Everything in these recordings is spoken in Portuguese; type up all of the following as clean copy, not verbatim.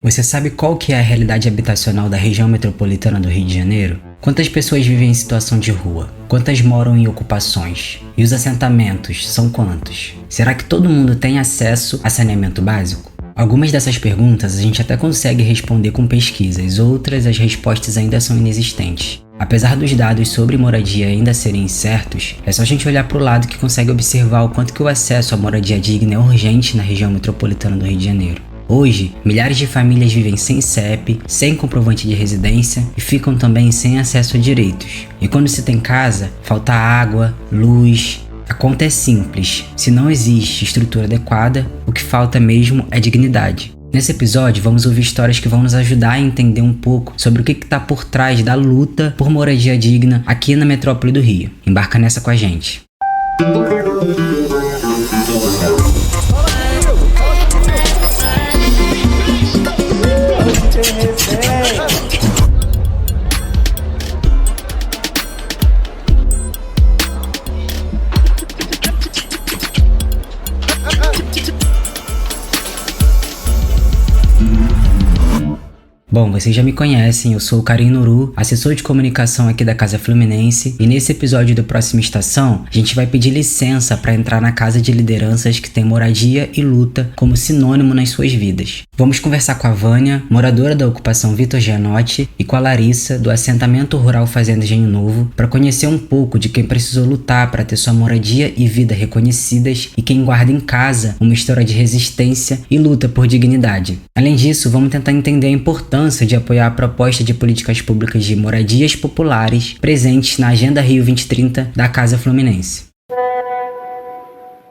Você sabe qual que é a realidade habitacional da região metropolitana do Rio de Janeiro? Quantas pessoas vivem em situação de rua? Quantas moram em ocupações? E os assentamentos são quantos? Será que todo mundo tem acesso a saneamento básico? Algumas dessas perguntas a gente até consegue responder com pesquisas, outras as respostas ainda são inexistentes. Apesar dos dados sobre moradia ainda serem incertos, é só a gente olhar para o lado que consegue observar o quanto que o acesso à moradia digna é urgente na região metropolitana do Rio de Janeiro. Hoje, milhares de famílias vivem sem CEP, sem comprovante de residência e ficam também sem acesso a direitos. E quando se tem casa, falta água, luz. A conta é simples: se não existe estrutura adequada, o que falta mesmo é dignidade. Nesse episódio, vamos ouvir histórias que vão nos ajudar a entender um pouco sobre o que está por trás da luta por moradia digna aqui na metrópole do Rio. Embarca nessa com a gente. Bom, vocês já me conhecem, eu sou o Karim Nuru, assessor de comunicação aqui da Casa Fluminense, e nesse episódio do Próxima Estação, a gente vai pedir licença para entrar na casa de lideranças que tem moradia e luta como sinônimo nas suas vidas. Vamos conversar com a Vânia, moradora da ocupação Vitor Gianotti, e com a Larissa, do assentamento rural Fazenda Engenho Novo, para conhecer um pouco de quem precisou lutar para ter sua moradia e vida reconhecidas e quem guarda em casa uma história de resistência e luta por dignidade. Além disso, vamos tentar entender a importância de apoiar a proposta de políticas públicas de moradias populares presentes na Agenda Rio 2030 da Casa Fluminense.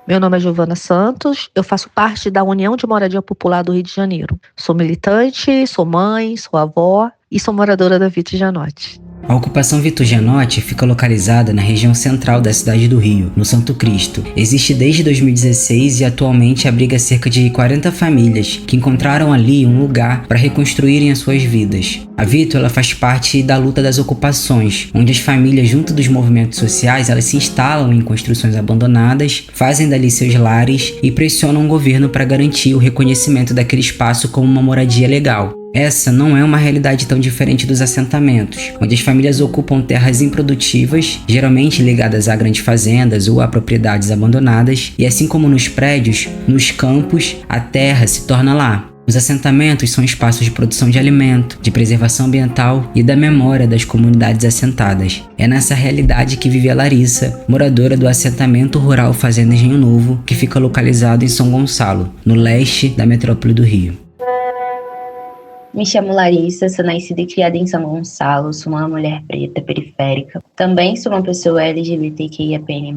Meu nome é Giovana Santos, eu faço parte da União de Moradia Popular do Rio de Janeiro. Sou militante, sou mãe, sou avó e sou moradora da Vitor Gianotti. A ocupação Vitor Gianotti fica localizada na região central da cidade do Rio, no Santo Cristo. Existe desde 2016 e atualmente abriga cerca de 40 famílias que encontraram ali um lugar para reconstruírem as suas vidas. A Vitor ela faz parte da luta das ocupações, onde as famílias, junto dos movimentos sociais, elas se instalam em construções abandonadas, fazem dali seus lares e pressionam o governo para garantir o reconhecimento daquele espaço como uma moradia legal. Essa não é uma realidade tão diferente dos assentamentos, onde as famílias ocupam terras improdutivas, geralmente ligadas a grandes fazendas ou a propriedades abandonadas, e assim como nos prédios, nos campos, a terra se torna lar. Os assentamentos são espaços de produção de alimento, de preservação ambiental e da memória das comunidades assentadas. É nessa realidade que vive a Larissa, moradora do assentamento rural Fazenda Engenho Novo, que fica localizado em São Gonçalo, no leste da metrópole do Rio. Me chamo Larissa, sou nascida e criada em São Gonçalo, sou uma mulher preta, periférica. Também sou uma pessoa LGBTQIAPN+.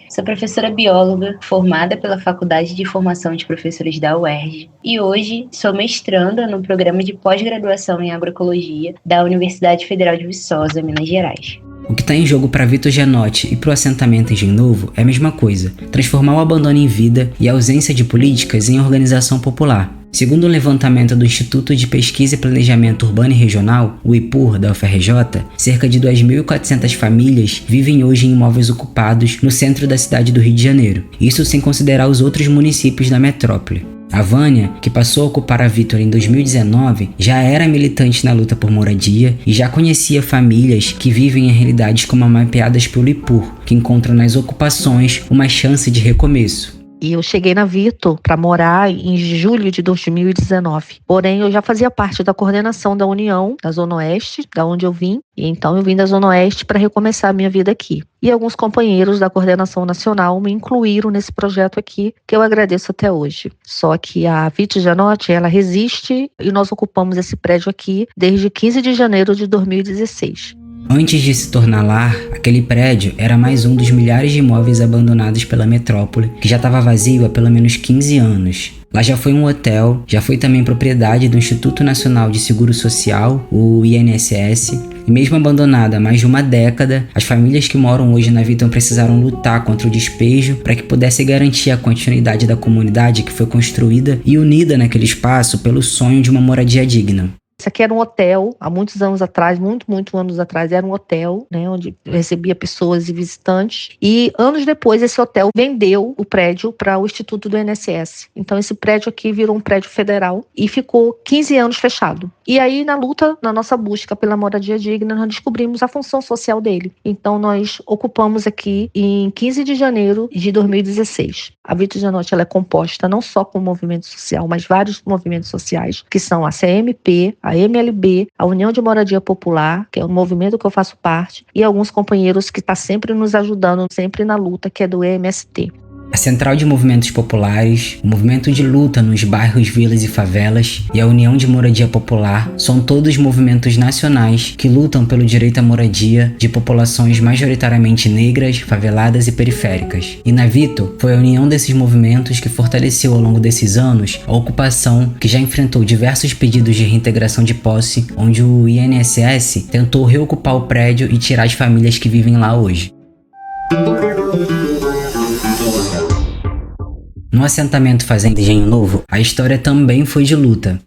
Sou professora bióloga, formada pela Faculdade de Formação de Professores da UERJ. E hoje sou mestranda no programa de pós-graduação em agroecologia da Universidade Federal de Viçosa, Minas Gerais. O que está em jogo para Vitor Gianotti e para o assentamento Engenho Novo é a mesma coisa: transformar o abandono em vida e a ausência de políticas em organização popular. Segundo um levantamento do Instituto de Pesquisa e Planejamento Urbano e Regional, o IPUR, da UFRJ, cerca de 2.400 famílias vivem hoje em imóveis ocupados no centro da cidade do Rio de Janeiro, isso sem considerar os outros municípios da metrópole. A Vânia, que passou a ocupar a Vitor em 2019, já era militante na luta por moradia e já conhecia famílias que vivem em realidades como mapeadas pelo IPUR, que encontram nas ocupações uma chance de recomeço. E eu cheguei na Vitor para morar em julho de 2019. Porém, eu já fazia parte da coordenação da União, da Zona Oeste, da onde eu vim. E então eu vim da Zona Oeste para recomeçar a minha vida aqui. E alguns companheiros da coordenação nacional me incluíram nesse projeto aqui, que eu agradeço até hoje. Só que a Vitor Gianotti, ela resiste e nós ocupamos esse prédio aqui desde 15 de janeiro de 2016. Antes de se tornar lar, aquele prédio era mais um dos milhares de imóveis abandonados pela metrópole, que já estava vazio há pelo menos 15 anos. Lá já foi um hotel, já foi também propriedade do Instituto Nacional de Seguro Social, o INSS, e mesmo abandonada há mais de uma década, as famílias que moram hoje na Vitor precisaram lutar contra o despejo para que pudesse garantir a continuidade da comunidade que foi construída e unida naquele espaço pelo sonho de uma moradia digna. Isso aqui era um hotel, há muitos anos atrás, muito anos atrás, era um hotel, né, onde recebia pessoas e visitantes. E anos depois, esse hotel vendeu o prédio para o Instituto do INSS. Então, esse prédio aqui virou um prédio federal e ficou 15 anos fechado. E aí, na luta, na nossa busca pela moradia digna, nós descobrimos a função social dele. Então, nós ocupamos aqui em 15 de janeiro de 2016. A Vitor Janotti, ela é composta não só com o movimento social, mas vários movimentos sociais, que são a CMP, a MLB, a União de Moradia Popular, que é um movimento que eu faço parte, e alguns companheiros que estão sempre nos ajudando, sempre na luta, que é do EMST. A Central de Movimentos Populares, o Movimento de Luta nos Bairros, Vilas e Favelas e a União de Moradia Popular são todos movimentos nacionais que lutam pelo direito à moradia de populações majoritariamente negras, faveladas e periféricas. E na Vito, foi a união desses movimentos que fortaleceu ao longo desses anos a ocupação, que já enfrentou diversos pedidos de reintegração de posse, onde o INSS tentou reocupar o prédio e tirar as famílias que vivem lá hoje. No assentamento Fazenda Engenho Novo, a história também foi de luta.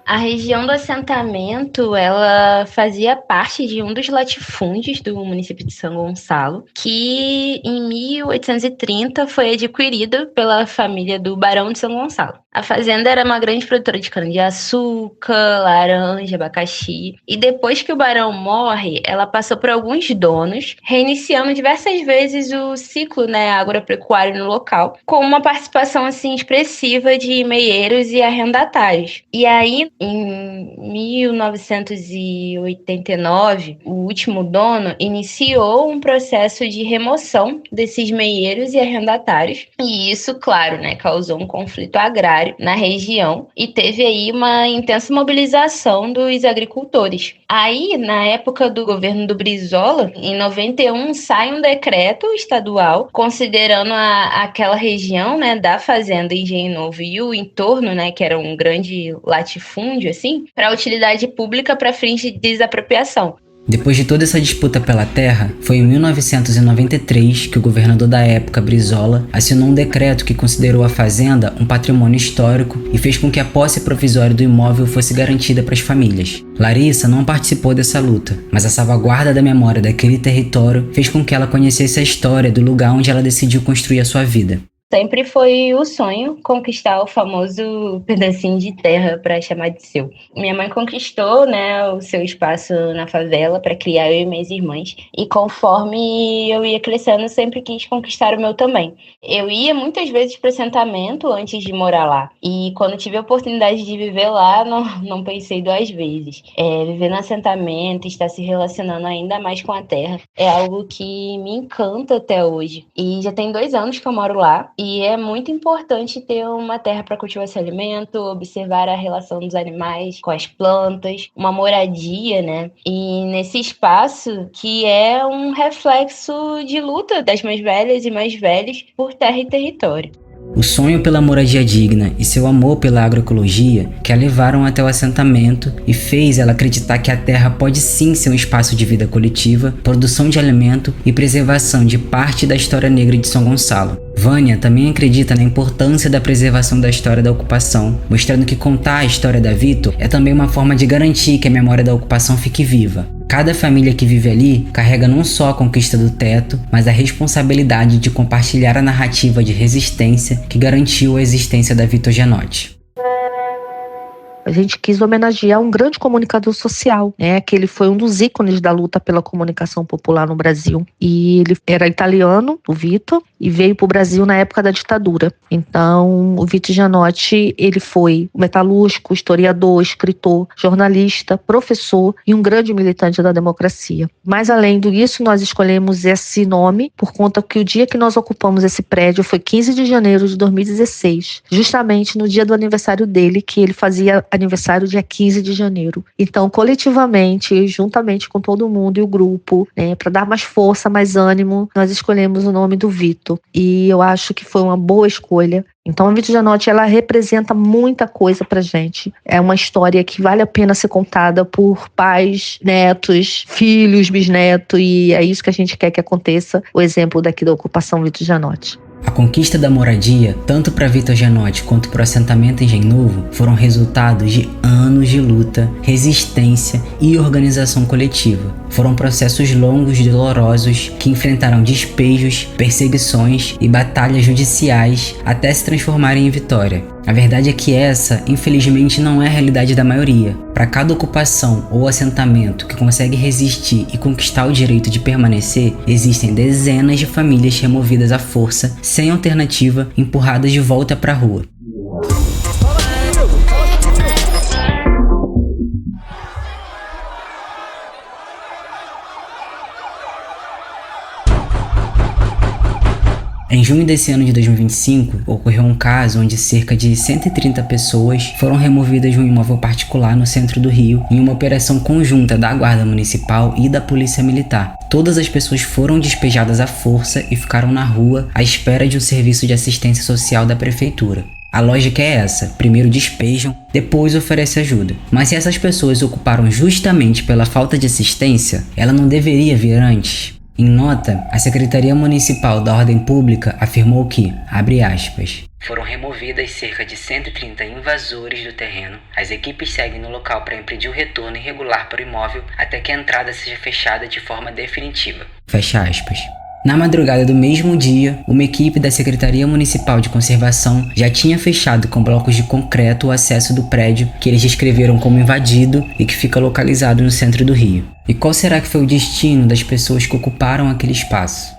A região do assentamento, ela fazia parte de um dos latifúndios do município de São Gonçalo, que em 1830 foi adquirido pela família do Barão de São Gonçalo. A fazenda era uma grande produtora de cana-de-açúcar, laranja, abacaxi. E depois que o barão morre, ela passou por alguns donos, reiniciando diversas vezes o ciclo, agropecuário no local, com uma participação expressiva de meieiros e arrendatários. E aí, em 1989, o último dono iniciou um processo de remoção desses meieiros e arrendatários. E isso, claro, causou um conflito agrário na região e teve aí uma intensa mobilização dos agricultores. Aí, na época do governo do Brizola, em 91, sai um decreto estadual considerando aquela região, da fazenda Engenho Novo e o entorno, que era um grande latifúndio, para utilidade pública para fins de desapropriação. Depois de toda essa disputa pela terra, foi em 1993 que o governador da época, Brizola, assinou um decreto que considerou a fazenda um patrimônio histórico e fez com que a posse provisória do imóvel fosse garantida para as famílias. Larissa não participou dessa luta, mas a salvaguarda da memória daquele território fez com que ela conhecesse a história do lugar onde ela decidiu construir a sua vida. Sempre foi o sonho conquistar o famoso pedacinho de terra para chamar de seu. Minha mãe conquistou, o seu espaço na favela para criar eu e minhas irmãs. E conforme eu ia crescendo, sempre quis conquistar o meu também. Eu ia muitas vezes para o assentamento antes de morar lá. E quando tive a oportunidade de viver lá, não pensei duas vezes. Viver no assentamento, estar se relacionando ainda mais com a terra, é algo que me encanta até hoje. E já tem 2 anos que eu moro lá. E é muito importante ter uma terra para cultivar esse alimento, observar a relação dos animais com as plantas, uma moradia, E nesse espaço que é um reflexo de luta das mais velhas e mais velhos por terra e território. O sonho pela moradia digna e seu amor pela agroecologia que a levaram até o assentamento e fez ela acreditar que a terra pode sim ser um espaço de vida coletiva, produção de alimento e preservação de parte da história negra de São Gonçalo. Vânia também acredita na importância da preservação da história da ocupação, mostrando que contar a história da Vito é também uma forma de garantir que a memória da ocupação fique viva. Cada família que vive ali carrega não só a conquista do teto, mas a responsabilidade de compartilhar a narrativa de resistência que garantiu a existência da Vitor Janotti. A gente quis homenagear um grande comunicador social, que ele foi um dos ícones da luta pela comunicação popular no Brasil. E ele era italiano, o Vitor, e veio para o Brasil na época da ditadura. Então, o Vitor Janotti, ele foi metalúrgico, historiador, escritor, jornalista, professor e um grande militante da democracia. Mas, além disso, nós escolhemos esse nome por conta que o dia que nós ocupamos esse prédio foi 15 de janeiro de 2016, justamente no dia do aniversário dele, que ele fazia aniversário dia 15 de janeiro. Então, coletivamente, juntamente com todo mundo e o grupo, para dar mais força, mais ânimo, nós escolhemos o nome do Vitor. E eu acho que foi uma boa escolha. Então, a Vitor Janotti, ela representa muita coisa pra gente. É uma história que vale a pena ser contada por pais, netos, filhos, bisnetos, e é isso que a gente quer que aconteça. O exemplo daqui da ocupação Vitor Janotti. A conquista da moradia, tanto para Vitor Gianotti quanto para o assentamento Engenho Novo, foram resultados de anos de luta, resistência e organização coletiva. Foram processos longos e dolorosos que enfrentaram despejos, perseguições e batalhas judiciais até se transformarem em vitória. A verdade é que essa, infelizmente, não é a realidade da maioria. Para cada ocupação ou assentamento que consegue resistir e conquistar o direito de permanecer, existem dezenas de famílias removidas à força, sem alternativa, empurradas de volta para a rua. Em junho desse ano de 2025, ocorreu um caso onde cerca de 130 pessoas foram removidas de um imóvel particular no centro do Rio em uma operação conjunta da Guarda Municipal e da Polícia Militar. Todas as pessoas foram despejadas à força e ficaram na rua à espera de um serviço de assistência social da prefeitura. A lógica é essa: primeiro despejam, depois oferecem ajuda. Mas se essas pessoas ocuparam justamente pela falta de assistência, ela não deveria vir antes? Em nota, a Secretaria Municipal da Ordem Pública afirmou que, abre aspas, foram removidas cerca de 130 invasores do terreno. As equipes seguem no local para impedir o retorno irregular para o imóvel até que a entrada seja fechada de forma definitiva. Fecha aspas. Na madrugada do mesmo dia, uma equipe da Secretaria Municipal de Conservação já tinha fechado com blocos de concreto o acesso do prédio que eles descreveram como invadido e que fica localizado no centro do Rio. E qual será que foi o destino das pessoas que ocuparam aquele espaço?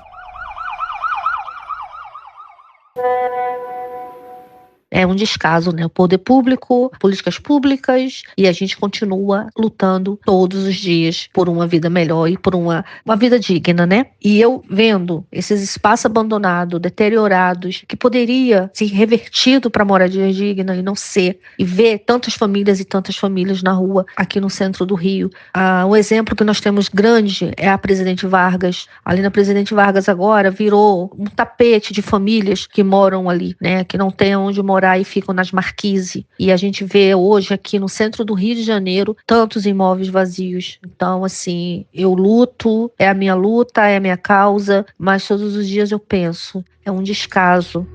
É um descaso, né? O poder público, políticas públicas, e a gente continua lutando todos os dias por uma vida melhor e por uma vida digna, né? E eu vendo esses espaços abandonados, deteriorados, que poderia ser revertido para moradia digna e não ser, e ver tantas famílias e tantas famílias na rua aqui no centro do Rio. Um exemplo que nós temos grande é a Presidente Vargas. Ali na Presidente Vargas agora virou um tapete de famílias que moram ali, né? Que não tem onde morar e ficam nas marquises. E a gente vê hoje aqui no centro do Rio de Janeiro tantos imóveis vazios. Então, assim, eu luto, é a minha luta, é a minha causa, mas todos os dias eu penso, é um descaso.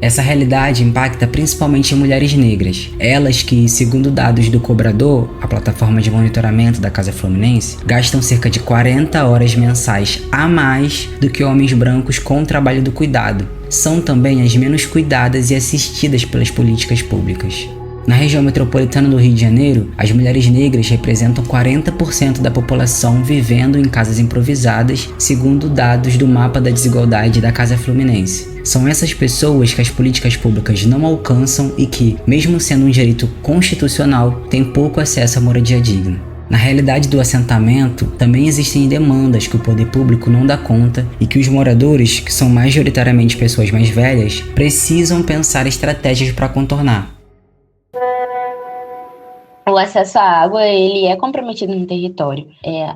Essa realidade impacta principalmente mulheres negras. Elas que, segundo dados do Cobrador, a plataforma de monitoramento da Casa Fluminense, gastam cerca de 40 horas mensais a mais do que homens brancos com o trabalho do cuidado. São também as menos cuidadas e assistidas pelas políticas públicas. Na região metropolitana do Rio de Janeiro, as mulheres negras representam 40% da população vivendo em casas improvisadas, segundo dados do Mapa da Desigualdade da Casa Fluminense. São essas pessoas que as políticas públicas não alcançam e que, mesmo sendo um direito constitucional, têm pouco acesso à moradia digna. Na realidade do assentamento, também existem demandas que o poder público não dá conta e que os moradores, que são majoritariamente pessoas mais velhas, precisam pensar estratégias para contornar. O acesso à água, ele é comprometido no território.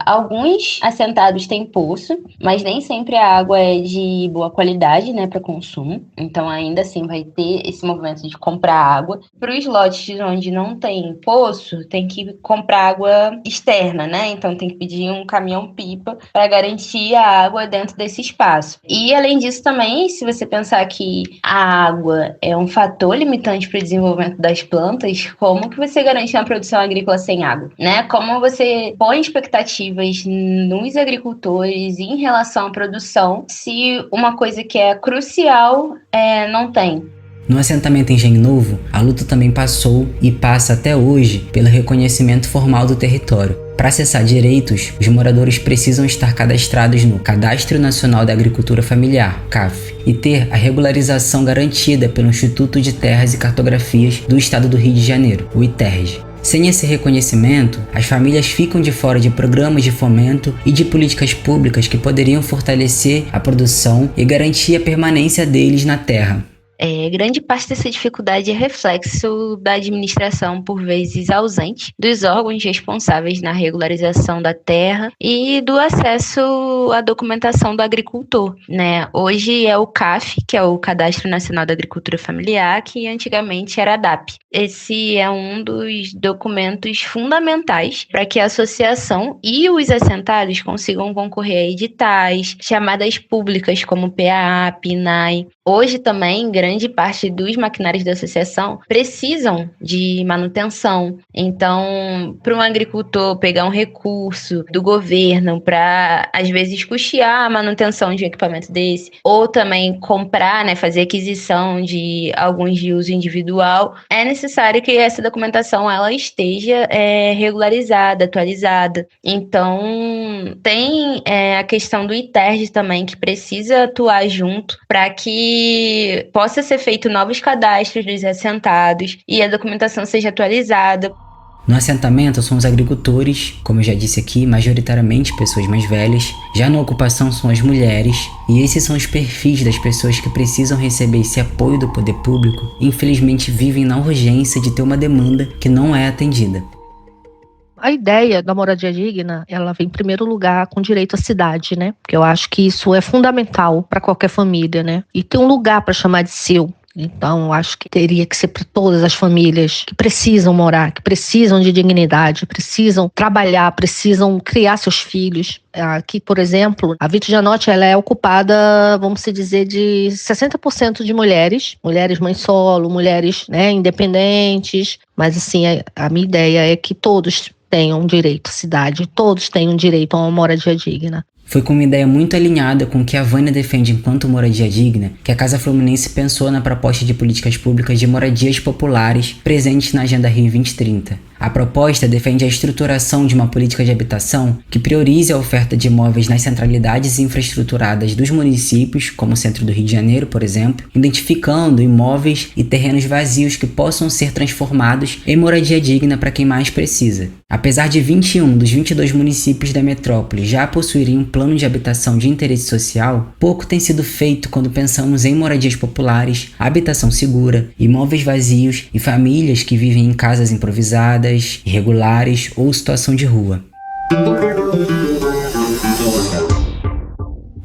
Alguns assentados têm poço, mas nem sempre a água é de boa qualidade, né, para consumo. Então, ainda assim, vai ter esse movimento de comprar água. Para os lotes onde não tem poço, tem que comprar água externa, né? Então, tem que pedir um caminhão-pipa para garantir a água dentro desse espaço. E, além disso, também, se você pensar que a água é um fator limitante para o desenvolvimento das plantas, como que você garante uma produção agrícola sem água, né? Como você põe expectativas nos agricultores em relação à produção se uma coisa que é crucial não tem? No assentamento Engenho Novo, a luta também passou e passa até hoje pelo reconhecimento formal do território. Para acessar direitos, os moradores precisam estar cadastrados no Cadastro Nacional da Agricultura Familiar, CAF, e ter a regularização garantida pelo Instituto de Terras e Cartografias do Estado do Rio de Janeiro, o ITERJ. Sem esse reconhecimento, as famílias ficam de fora de programas de fomento e de políticas públicas que poderiam fortalecer a produção e garantir a permanência deles na terra. Grande parte dessa dificuldade é reflexo da administração, por vezes ausente, dos órgãos responsáveis na regularização da terra e do acesso à documentação do agricultor, né? Hoje é o CAF, que é o Cadastro Nacional da Agricultura Familiar, que antigamente era a DAP. Esse é um dos documentos fundamentais para que a associação e os assentados consigam concorrer a editais, chamadas públicas como PAA, PNAE. Hoje também, grande parte dos maquinários da associação precisam de manutenção. Então, para um agricultor pegar um recurso do governo para, às vezes, custear a manutenção de um equipamento desse, ou também comprar, né, fazer aquisição de alguns de uso individual, é necessário que essa documentação ela esteja regularizada, atualizada. Então, tem a questão do ITERJ também, que precisa atuar junto para que possa ser feito novos cadastros dos assentados e a documentação seja atualizada. No assentamento são os agricultores, como eu já disse aqui, majoritariamente pessoas mais velhas. Já na ocupação são as mulheres, e esses são os perfis das pessoas que precisam receber esse apoio do poder público e infelizmente vivem na urgência de ter uma demanda que não é atendida. A ideia da moradia digna, ela vem em primeiro lugar com direito à cidade, né? Porque eu acho que isso é fundamental para qualquer família, né? E ter um lugar para chamar de seu. Então, eu acho que teria que ser para todas as famílias que precisam morar, que precisam de dignidade, precisam trabalhar, precisam criar seus filhos. Aqui, por exemplo, a Vito Janotti, ela é ocupada, vamos dizer, de 60% de mulheres mães solo, mulheres, né, independentes. Mas, assim, a minha ideia é que todos tenham direito à cidade, todos tenham direito a uma moradia digna. Foi com uma ideia muito alinhada com o que a Vânia defende enquanto moradia digna que a Casa Fluminense pensou na proposta de políticas públicas de moradias populares presentes na Agenda Rio 2030. A proposta defende a estruturação de uma política de habitação que priorize a oferta de imóveis nas centralidades infraestruturadas dos municípios, como o centro do Rio de Janeiro, por exemplo, identificando imóveis e terrenos vazios que possam ser transformados em moradia digna para quem mais precisa. Apesar de 21 dos 22 municípios da metrópole já possuírem um plano de habitação de interesse social, pouco tem sido feito quando pensamos em moradias populares, habitação segura, imóveis vazios e famílias que vivem em casas improvisadas, irregulares ou situação de rua.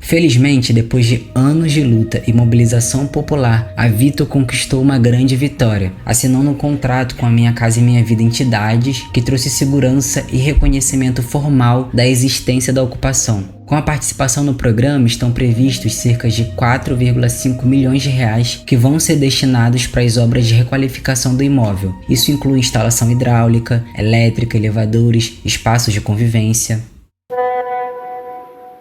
Felizmente, depois de anos de luta e mobilização popular, a Vito conquistou uma grande vitória, assinando um contrato com a Minha Casa e Minha Vida Entidades, que trouxe segurança e reconhecimento formal da existência da ocupação. Com a participação no programa, estão previstos cerca de 4,5 milhões de reais que vão ser destinados para as obras de requalificação do imóvel. Isso inclui instalação hidráulica, elétrica, elevadores, espaços de convivência.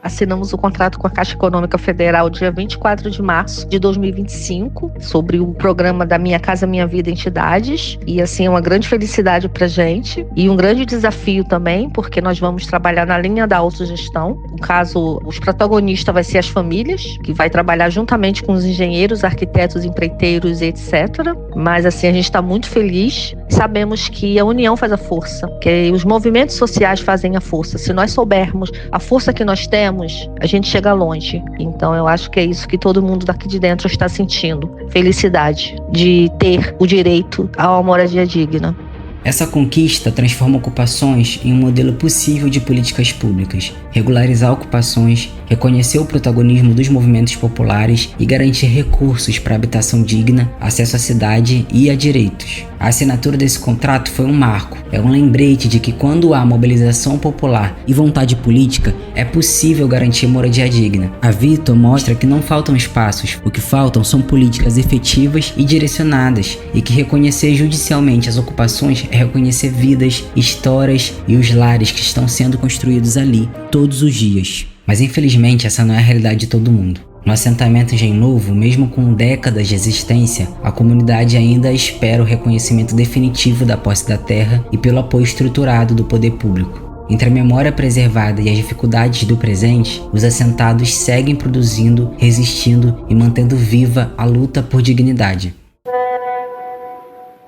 Assinamos o contrato com a Caixa Econômica Federal dia 24 de março de 2025 sobre o programa da Minha Casa Minha Vida Entidades, e assim é uma grande felicidade pra gente e um grande desafio também, porque nós vamos trabalhar na linha da autogestão. No caso, os protagonistas vai ser as famílias, que vai trabalhar juntamente com os engenheiros, arquitetos, empreiteiros, etc. Mas assim, a gente está muito feliz. Sabemos que a união faz a força, que os movimentos sociais fazem a força. Se nós soubermos a força que nós temos, a gente chega longe. Então eu acho que é isso que todo mundo daqui de dentro está sentindo. Felicidade de ter o direito a uma moradia digna. Essa conquista transforma ocupações em um modelo possível de políticas públicas, regularizar ocupações, reconhecer o protagonismo dos movimentos populares e garantir recursos para habitação digna, acesso à cidade e a direitos. A assinatura desse contrato foi um marco, é um lembrete de que quando há mobilização popular e vontade política, é possível garantir moradia digna. A Vito mostra que não faltam espaços, o que faltam são políticas efetivas e direcionadas, e que reconhecer judicialmente as ocupações é reconhecer vidas, histórias e os lares que estão sendo construídos ali, todos os dias. Mas infelizmente essa não é a realidade de todo mundo. No assentamento Engenho Novo, mesmo com décadas de existência, a comunidade ainda espera o reconhecimento definitivo da posse da terra e pelo apoio estruturado do poder público. Entre a memória preservada e as dificuldades do presente, os assentados seguem produzindo, resistindo e mantendo viva a luta por dignidade.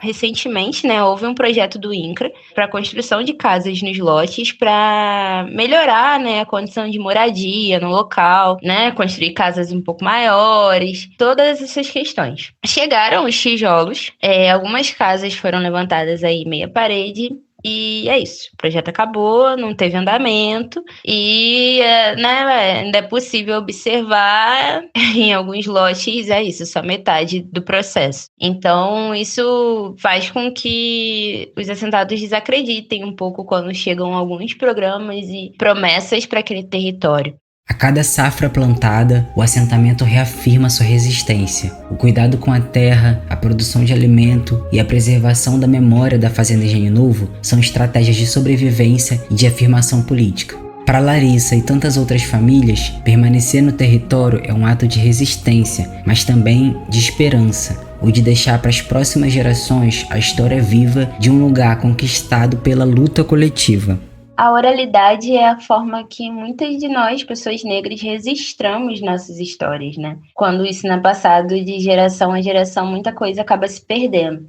Recentemente, né, houve um projeto do INCRA para a construção de casas nos lotes para melhorar, né, a condição de moradia no local, né, construir casas um pouco maiores, todas essas questões. Chegaram os tijolos, algumas casas foram levantadas aí meia parede, e é isso, o projeto acabou, não teve andamento e né, ainda é possível observar em alguns lotes, só metade do processo. Então, isso faz com que os assentados desacreditem um pouco quando chegam alguns programas e promessas para aquele território. A cada safra plantada, o assentamento reafirma sua resistência. O cuidado com a terra, a produção de alimento e a preservação da memória da Fazenda Engenho Novo são estratégias de sobrevivência e de afirmação política. Para Larissa e tantas outras famílias, permanecer no território é um ato de resistência, mas também de esperança, ou de deixar para as próximas gerações a história viva de um lugar conquistado pela luta coletiva. A oralidade é a forma que muitas de nós, pessoas negras, registramos nossas histórias, né? Quando isso não é passado de geração a geração, muita coisa acaba se perdendo.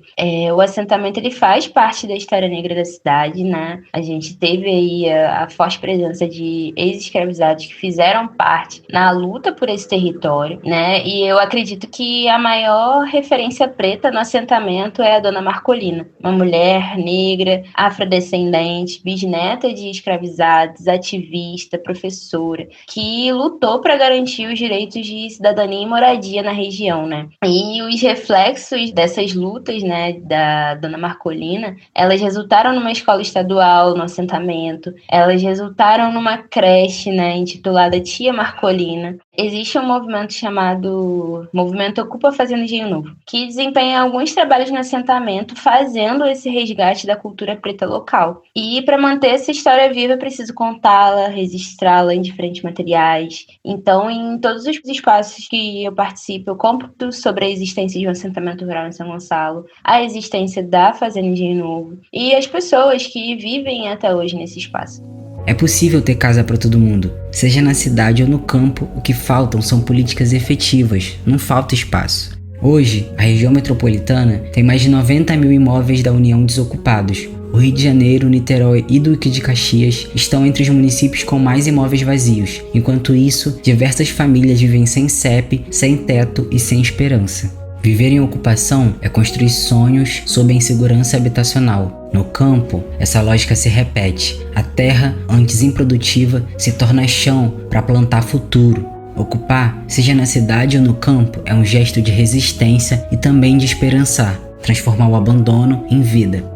O assentamento, ele faz parte da história negra da cidade, né? A gente teve aí a forte presença de ex-escravizados que fizeram parte na luta por esse território, né? E eu acredito que a maior referência preta no assentamento é a Dona Marcolina, uma mulher negra, afrodescendente, bisneta de escravizados, ativista, professora, que lutou para garantir os direitos de cidadania e moradia na região, né? E os reflexos dessas lutas, né, da Dona Marcolina, elas resultaram numa escola estadual no assentamento, elas resultaram numa creche, né, intitulada Tia Marcolina. Existe um movimento chamado Movimento Ocupa a Fazenda Engenho Novo, que desempenha alguns trabalhos no assentamento, fazendo esse resgate da cultura preta local. E para manter essa história viva, é preciso contá-la, registrá-la em diferentes materiais. Então, em todos os espaços que eu participo, eu conto sobre a existência de um assentamento rural em São Gonçalo, a existência da Fazenda Engenho Novo e as pessoas que vivem até hoje nesse espaço. É possível ter casa para todo mundo, seja na cidade ou no campo. O que faltam são políticas efetivas, não falta espaço. Hoje, a região metropolitana tem mais de 90 mil imóveis da União desocupados. O Rio de Janeiro, Niterói e Duque de Caxias estão entre os municípios com mais imóveis vazios. Enquanto isso, diversas famílias vivem sem CEP, sem teto e sem esperança. Viver em ocupação é construir sonhos sob a insegurança habitacional. No campo, essa lógica se repete. A terra, antes improdutiva, se torna chão para plantar futuro. Ocupar, seja na cidade ou no campo, é um gesto de resistência e também de esperançar, transformar o abandono em vida.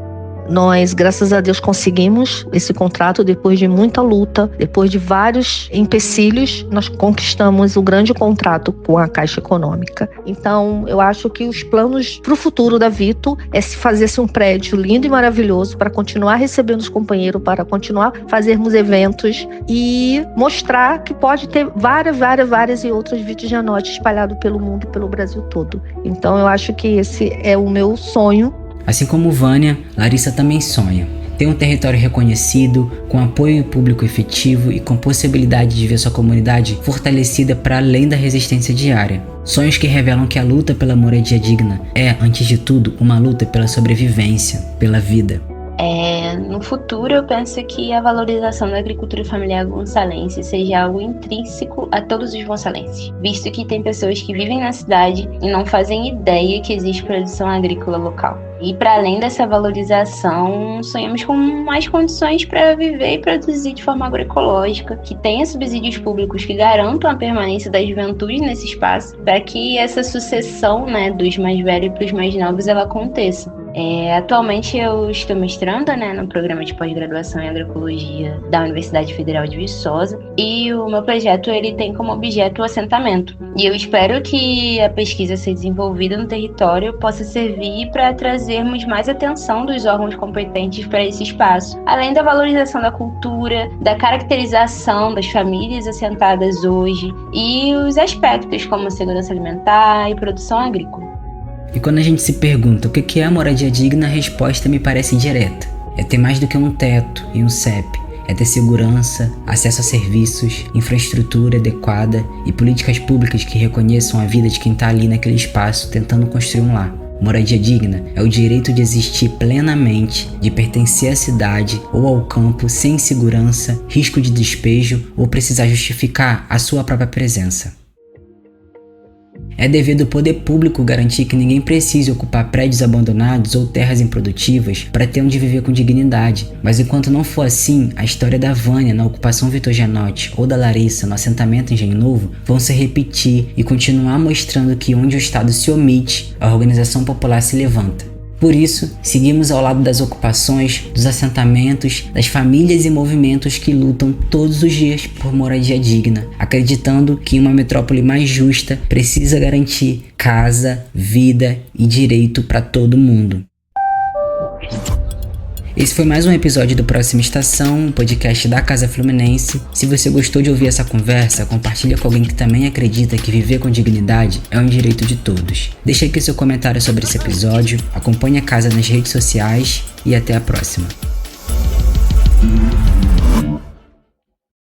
Nós, graças a Deus, conseguimos esse contrato depois de muita luta, depois de vários empecilhos, nós conquistamos o grande contrato com a Caixa Econômica. Então, eu acho que os planos para o futuro da Vito é se fazer um prédio lindo e maravilhoso para continuar recebendo os companheiros, para continuar fazermos eventos e mostrar que pode ter várias e outras Vito Janotti espalhadas pelo mundo e pelo Brasil todo. Então, eu acho que esse é o meu sonho. Assim como Vânia, Larissa também sonha. Ter um território reconhecido, com apoio público efetivo e com possibilidade de ver sua comunidade fortalecida para além da resistência diária. Sonhos que revelam que a luta pela moradia digna é, antes de tudo, uma luta pela sobrevivência, pela vida. No futuro, eu penso que a valorização da agricultura familiar gonçalense seja algo intrínseco a todos os gonçalenses, visto que tem pessoas que vivem na cidade e não fazem ideia que existe produção agrícola local. E para além dessa valorização, sonhamos com mais condições para viver e produzir de forma agroecológica, que tenha subsídios públicos que garantam a permanência da juventude nesse espaço, para que essa sucessão, né, dos mais velhos para os mais novos ela aconteça. Atualmente eu estou mestranda, né, no programa de pós-graduação em agroecologia da Universidade Federal de Viçosa, e o meu projeto ele tem como objeto o assentamento. E eu espero que a pesquisa a ser desenvolvida no território possa servir para trazermos mais atenção dos órgãos competentes para esse espaço, além da valorização da cultura, da caracterização das famílias assentadas hoje e os aspectos como segurança alimentar e produção agrícola. E quando a gente se pergunta o que é a moradia digna, a resposta me parece direta. É ter mais do que um teto e um CEP. É ter segurança, acesso a serviços, infraestrutura adequada e políticas públicas que reconheçam a vida de quem está ali naquele espaço tentando construir um lar. Moradia digna é o direito de existir plenamente, de pertencer à cidade ou ao campo sem insegurança, risco de despejo ou precisar justificar a sua própria presença. É dever do poder público garantir que ninguém precise ocupar prédios abandonados ou terras improdutivas para ter onde viver com dignidade. Mas enquanto não for assim, a história da Vânia na ocupação Vitor Gianotti ou da Larissa no assentamento Engenho Novo vão se repetir e continuar mostrando que onde o Estado se omite, a organização popular se levanta. Por isso, seguimos ao lado das ocupações, dos assentamentos, das famílias e movimentos que lutam todos os dias por moradia digna, acreditando que uma metrópole mais justa precisa garantir casa, vida e direito para todo mundo. Esse foi mais um episódio do Próxima Estação, um podcast da Casa Fluminense. Se você gostou de ouvir essa conversa, compartilha com alguém que também acredita que viver com dignidade é um direito de todos. Deixa aqui seu comentário sobre esse episódio, acompanhe a Casa nas redes sociais e até a próxima.